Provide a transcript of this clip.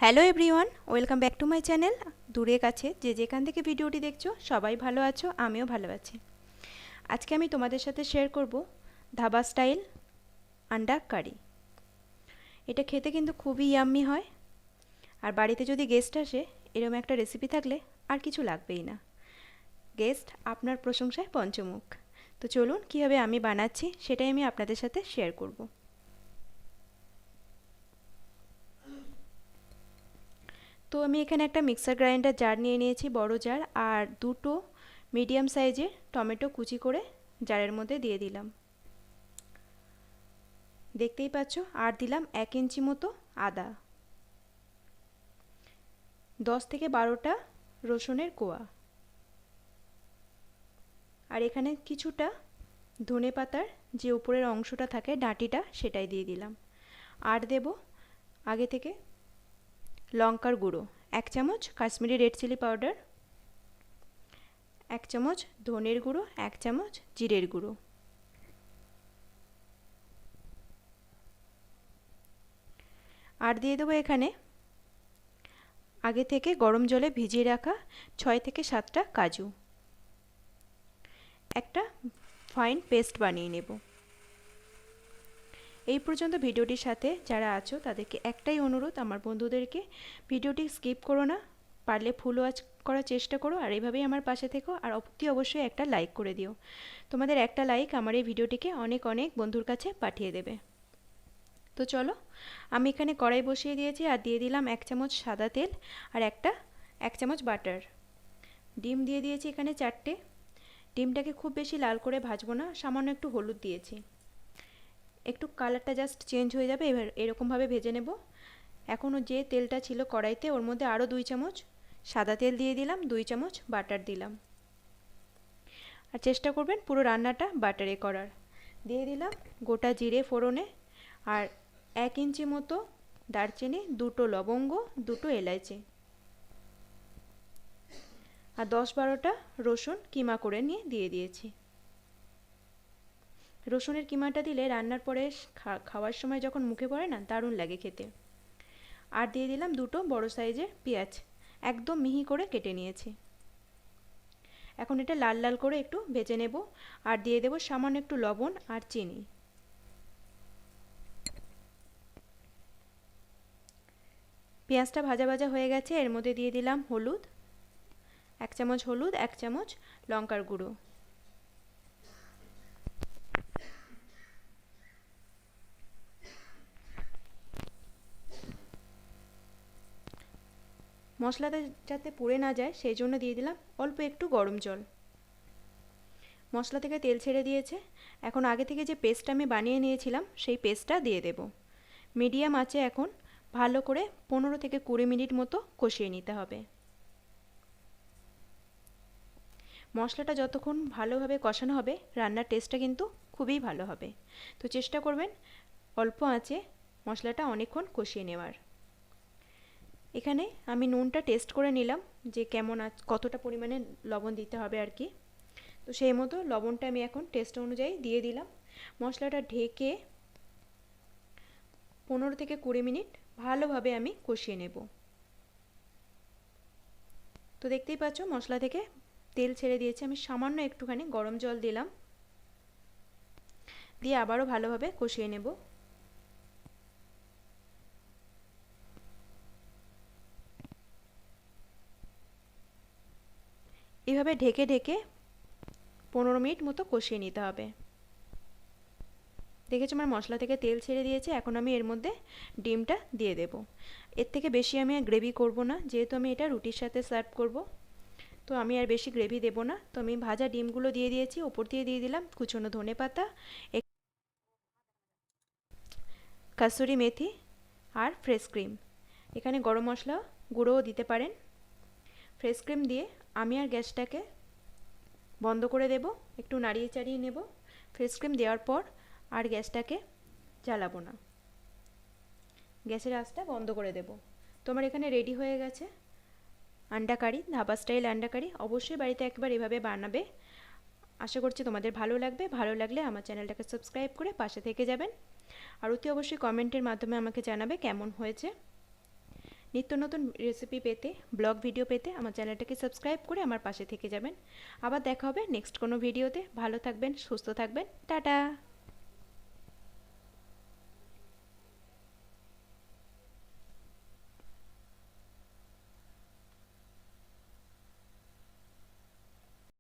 Hello everyone, welcome back to my channel. দূরে কাছে যে যেখান থেকে ভিডিওটি দেখছো সবাই ভালো আছো, আমিও ভালো আছি। আজকে আমি তোমাদের সাথে শেয়ার করব ধাবা স্টাইল আন্ডা কারি। এটা খেতে কিন্তু খুবই ইয়াম্মি হয়, আর বাড়িতে যদি গেস্ট আসে এরকম একটা রেসিপি থাকলে আর কিছু লাগবেই না। গেস্ট আপনার প্রশংসায় পঞ্চমুখ। তো চলুন কীভাবে আমি বানাচ্ছি সেটাই আমি আপনাদের সাথে শেয়ার করব। তো আমি এখানে একটা মিক্সার গ্রাইন্ডার জার নিয়ে নিয়েছি, বড় জার, আর দুটো মিডিয়াম সাইজের টমেটো কুচি করে জারের মধ্যে দিয়ে দিলাম। দেখতেই পাচ্ছ। আর দিলাম 1 ইঞ্চি মতো আদা, 10 থেকে 12টা রসুনের কোয়া, আর এখানে কিছুটা ধনে পাতার যে উপরের অংশটা থাকে ডাঁটিটা সেটাই দিয়ে দিলাম। আর দেব আগে থেকে লঙ্কার গুঁড়ো 1 চামচ, কাশ্মীরি রেড চিলি পাউডার 1 চামচ, ধনের গুঁড়ো 1 চামচ, জিরের গুঁড়ো। আর দিয়ে দেবো এখানে আগে থেকে গরম জলে ভিজিয়ে রাখা 6 থেকে 7টা কাজু। একটা ফাইন পেস্ট বানিয়ে নেব। এই পর্যন্ত ভিডিওটির সাথে যারা আছো তাদেরকে একটাই অনুরোধ, আমার বন্ধুদেরকে ভিডিওটি স্কিপ করো না, পারলে ফুল ওয়াচ করার চেষ্টা করো, আর এইভাবেই আমার পাশে থেকো, আর অতি অবশ্যই একটা লাইক করে দিও। তোমাদের একটা লাইক আমার এই ভিডিওটিকে অনেক অনেক বন্ধুর কাছে পাঠিয়ে দেবে। তো চলো, আমি এখানে কড়াই বসিয়ে দিয়েছি, আর দিয়ে দিলাম 1 চামচ সাদা তেল, আর 1 চামচ বাটার। ডিম দিয়ে দিয়েছি এখানে 4টে। ডিমটাকে খুব বেশি লাল করে ভাজবো না, সামান্য একটু হলুদ দিয়েছি, একটু কালারটা জাস্ট চেঞ্জ হয়ে যাবে, এবার এরকমভাবে ভেজে নেব। এখনও যে তেলটা ছিল কড়াইতে ওর মধ্যে আরও 2 চামচ সাদা তেল দিয়ে দিলাম, 2 চামচ বাটার দিলাম, আর চেষ্টা করবেন পুরো রান্নাটা বাটারে করার। দিয়ে দিলাম গোটা জিরে ফোড়নে, আর 1 ইঞ্চি মতো দারচিনি, 2টো লবঙ্গ, 2টো এলাচি, আর 10-12টা রসুন কিমা করে নিয়ে দিয়ে দিয়েছি। রসুনের কিমাটা দিলে রান্নার পরে খাওয়ার সময় যখন মুখে পড়ে না, দারুণ লাগে খেতে। আর দিয়ে দিলাম 2টো বড় সাইজের পেঁয়াজ, একদম মিহি করে কেটে নিয়েছি। এখন এটা লাল লাল করে একটু ভেজে নেব, আর দিয়ে দেব সামান্য একটু লবণ আর চিনি। পেঁয়াজটা ভাজা ভাজা হয়ে গেছে, এর মধ্যে দিয়ে দিলাম হলুদ 1 চামচ, হলুদ 1 চামচ, লঙ্কার গুঁড়ো, মশলাটা যাতে পুড়ে না যায় সেই জন্য দিয়ে দিলাম অল্প একটু গরম জল। মশলা থেকে তেল ছেড়ে দিয়েছে, এখন আগে থেকে যে পেস্টটা আমি বানিয়ে নিয়েছিলাম সেই পেস্টটা দিয়ে দেব। মিডিয়াম আঁচে এখন ভালো করে 15 থেকে 20 মিনিট মতো কষিয়ে নিতে হবে। মশলাটা যতক্ষণ ভালোভাবে কষানো হবে রান্নার টেস্টটা কিন্তু খুবই ভালো হবে। তো চেষ্টা করবেন অল্প আঁচে মশলাটা অনেকক্ষণ কষিয়ে নেওয়ার। এখানে আমি নুনটা টেস্ট করে নিলাম যে কেমন কতটা পরিমাণে লবণ দিতে হবে আর কি। তো সেই মতো লবণটা আমি এখন টেস্ট অনুযায়ী দিয়ে দিলাম। মশলাটা ঢেকে 15 থেকে 20 মিনিট ভালোভাবে আমি কষিয়ে নেব। তো দেখতেই পাচ্ছ মশলা থেকে তেল ছেড়ে দিয়েছে, আমি সামান্য একটুখানি গরম জল দিলাম, দিয়ে আবারও ভালোভাবে কষিয়ে নেব। এভাবে ঢেকে ঢেকে 15 মিনিট মতো কষিয়ে নিতে হবে। দেখেছো আমার মশলা থেকে তেল ছেড়ে দিয়েছে, এখন আমি এর মধ্যে ডিমটা দিয়ে দেব। এর থেকে বেশি আমি আর গ্রেভি করব না, যেহেতু আমি এটা রুটির সাথে সার্ভ করব, তো আমি আর বেশি গ্রেভি দেব না। তো আমি ভাজা ডিমগুলো দিয়ে দিয়েছি, ওপর দিয়ে দিয়ে দিলাম কুচনো ধনেপাতা, কাসুরি মেথি আর ফ্রেশ ক্রিম। এখানে গরম মশলা গুঁড়োও দিতে পারেন। ফ্রেশ ক্রিম দিয়ে আমি আর গ্যাসটাকে বন্ধ করে দেব, একটু নাড়িয়ে চাড়িয়ে নেব। ফ্রেশ ক্রিম দেওয়ার পর আর গ্যাসটাকে জ্বালাবো না, গ্যাসের আঁচটা বন্ধ করে দেব। তো আমার এখানে রেডি হয়ে গেছে আন্ডা কারি, ধাবা স্টাইল আন্ডা কারি। অবশ্যই বাড়িতে একবার এভাবে বানাবে, আশা করছি তোমাদের ভালো লাগবে। ভালো লাগলে আমার চ্যানেলটাকে সাবস্ক্রাইব করে পাশে থেকে যাবেন, আর অতি অবশ্যই কমেন্টের মাধ্যমে আমাকে জানাবে কেমন হয়েছে। নিত্য নতুন রেসিপি পেতে, ব্লগ ভিডিও পেতে আমার চ্যানেলটাকে সাবস্ক্রাইব করে আমার পাশে থেকে যাবেন। আবার দেখা হবে নেক্সট কোনো ভিডিওতে। ভালো থাকবেন, সুস্থ থাকবেন, টাটা।